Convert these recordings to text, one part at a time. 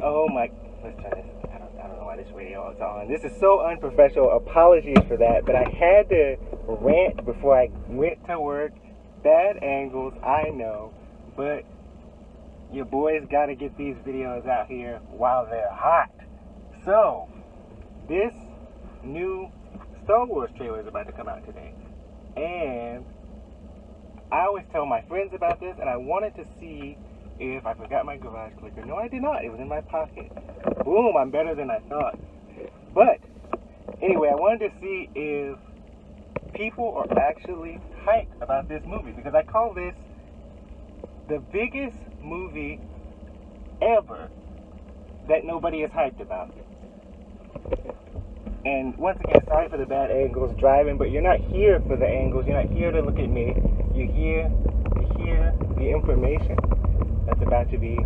Oh my, let's try this. I don't know why this radio is on. This is so unprofessional. Apologies for that, but I had to rant before I went to work. Bad angles, I know, but your boys got to get these videos out here while they're hot. So, this new Star Wars trailer is about to come out today, and I always tell my friends about this, and I wanted to see if I forgot my garage clicker. No, I did not. It was in my pocket. Boom, I'm better than I thought. But, anyway, I wanted to see if people are actually hyped about this movie, because I call this the biggest movie ever that nobody is hyped about. And once again, sorry for the bad angles driving, but you're not here for the angles. You're not here to look at me. You're here to hear the information that's about to be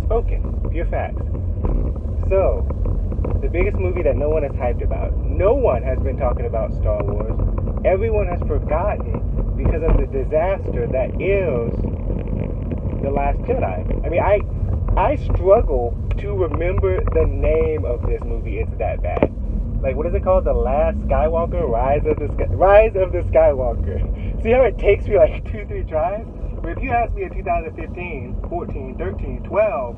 spoken. Pure facts. So, the biggest movie that no one is hyped about. No one has been talking about Star Wars. Everyone has forgotten because of the disaster that is The Last Jedi. I mean, I struggle to remember the name of this movie. It's that bad. Like, what is it called? The Last Skywalker? Rise of the Skywalker. See how it takes me like 2-3 tries? But if you ask me in 2015, 14, 13, 12,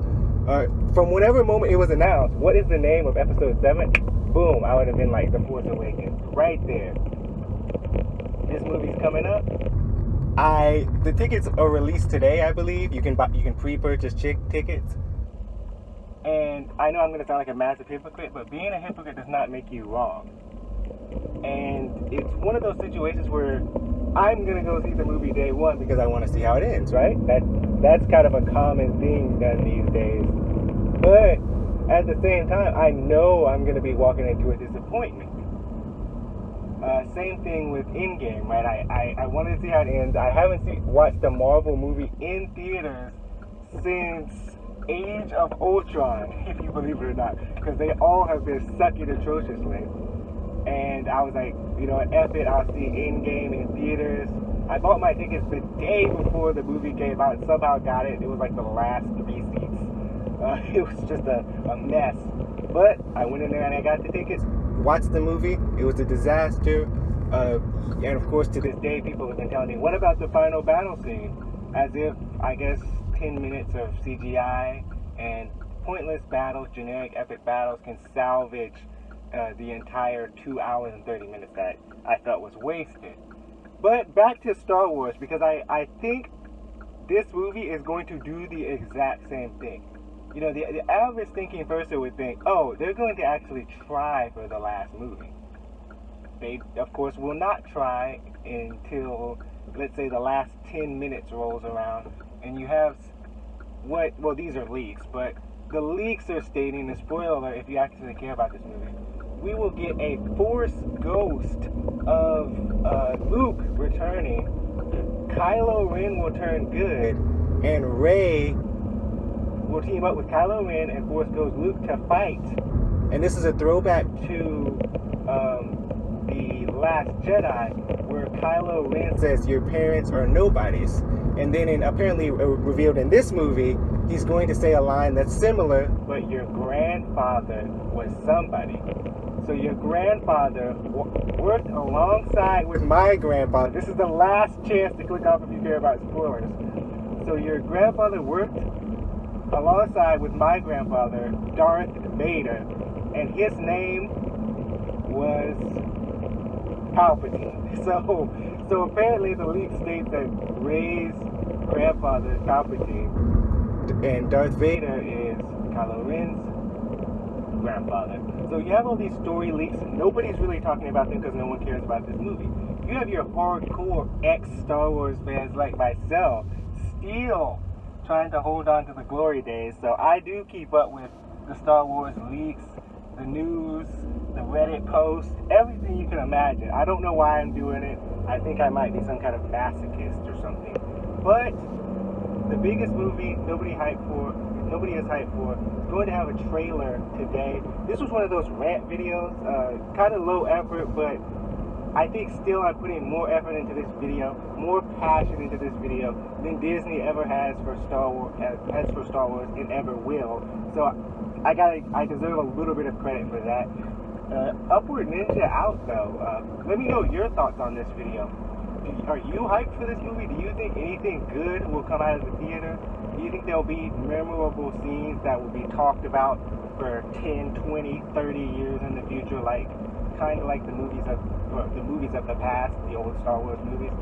from whatever moment it was announced, what is the name of episode 7? Boom, I would have been like The Force Awakens. Right there. This movie's coming up. The tickets are released today, I believe. You can pre-purchase tickets. And I know I'm going to sound like a massive hypocrite, but being a hypocrite does not make you wrong. And it's one of those situations where I'm going to go see the movie day one because I want to see how it ends, right? That's kind of a common thing done these days. But at the same time, I know I'm going to be walking into a disappointment. Same thing with Endgame, right? I wanted to see how it ends. I haven't watched the Marvel movie in theaters since Age of Ultron, if you believe it or not, because they all have been sucking atrociously. And I was like, you know, F it, I'll see Endgame in theaters. I bought my tickets the day before the movie came out and somehow got it. It was like the last 3 seats. It was just a mess. But I went in there and I got the tickets, watched the movie. It was a disaster. And of course, to this day, people have been telling me, what about the final battle scene? As if, I guess, 10 minutes of CGI and pointless battles, generic epic battles, can salvage the entire 2 hours and 30 minutes that I felt was wasted. But back to Star Wars, because I think this movie is going to do the exact same thing. You know, the average thinking person would think, oh, they're going to actually try for the last movie. They, of course, will not try until, let's say, the last 10 minutes rolls around, and you have well, these are leaks, but the leaks are stating, the spoiler alert, if you actually care about this movie, we will get a Force ghost of Luke returning. Kylo Ren will turn good, and Rey will team up with Kylo Ren and Force Ghost Luke to fight. And this is a throwback to The Last Jedi, where Kylo Ren says your parents are nobodies. And then apparently revealed in this movie, he's going to say a line that's similar, but your grandfather was somebody. So your grandfather worked alongside with my grandfather. This is the last chance to click off if you care about spoilers. So your grandfather worked alongside with my grandfather, Darth Vader, and his name was Palpatine. So apparently the leak states that Rey's grandfather is Palpatine, and Darth Vader is Kylo Ren's grandfather. So you have all these story leaks, and nobody's really talking about them because no one cares about this movie. You have your hardcore ex-Star Wars fans like myself still trying to hold on to the glory days. So I do keep up with the Star Wars leaks, the news, the Reddit posts, everything you can imagine. I don't know why I'm doing it. I think I might be some kind of masochist or something. But the biggest movie nobody is hyped for, is going to have a trailer today. This was one of those rant videos, kind of low effort, but I think still I'm putting more effort into this video, more passion into this video than Disney ever has for Star Wars, and ever will. So I deserve a little bit of credit for that. Upward Ninja out though. Let me know your thoughts on this video. Are you hyped for this movie? Do you think anything good will come out of the theater? Do you think there'll be memorable scenes that will be talked about for 10, 20, 30 years in the future, like kind of like the movies of the past, the old Star Wars movies?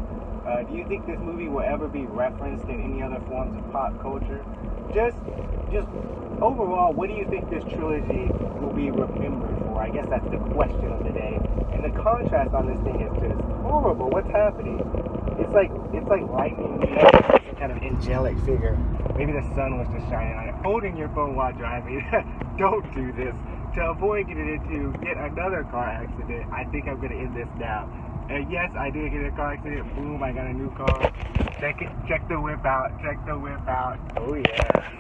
Do you think this movie will ever be referenced in any other forms of pop culture? Just overall, what do you think this trilogy will be remembered for? I guess that's the question of the day. And the contrast on this thing is just horrible. What's happening? It's like lightning, some kind of angelic figure. Maybe the sun was just shining on it. Holding your phone while driving. Don't do this. To avoid getting into yet another car accident, I think I'm going to end this now. And yes, I did get in a car accident. Boom, I got a new car. Check the whip out. Oh yeah.